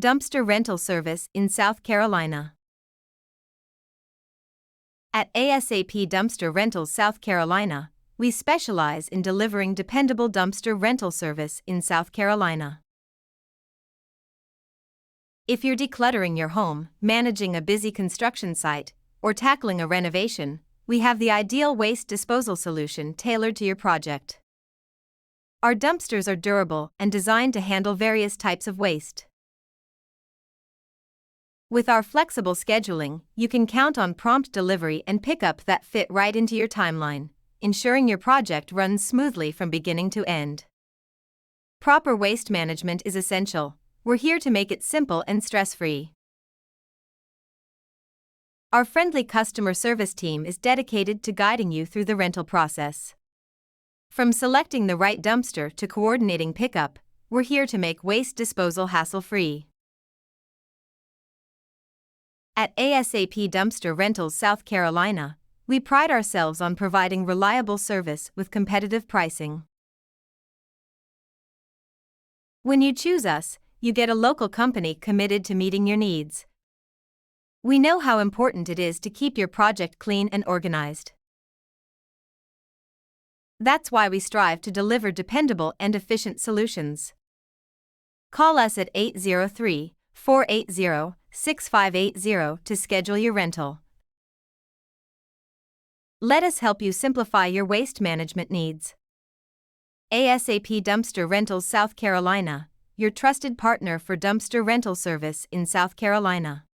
Dumpster rental service in South Carolina. At ASAP Dumpster Rentals South Carolina, we specialize in delivering dependable dumpster rental service in South Carolina. If you're decluttering your home, managing a busy construction site, or tackling a renovation, we have the ideal waste disposal solution tailored to your project. Our dumpsters are durable and designed to handle various types of waste. With our flexible scheduling, you can count on prompt delivery and pickup that fit right into your timeline, ensuring your project runs smoothly from beginning to end. Proper waste management is essential. We're here to make it simple and stress-free. Our friendly customer service team is dedicated to guiding you through the rental process. From selecting the right dumpster to coordinating pickup, we're here to make waste disposal hassle-free. At ASAP Dumpster Rentals South Carolina, we pride ourselves on providing reliable service with competitive pricing. When you choose us, you get a local company committed to meeting your needs. We know how important it is to keep your project clean and organized. That's why we strive to deliver dependable and efficient solutions. Call us at 803-480-6580 to schedule your rental. Let us help you simplify your waste management needs. ASAP Dumpster Rentals South Carolina, your trusted partner for dumpster rental service in South Carolina.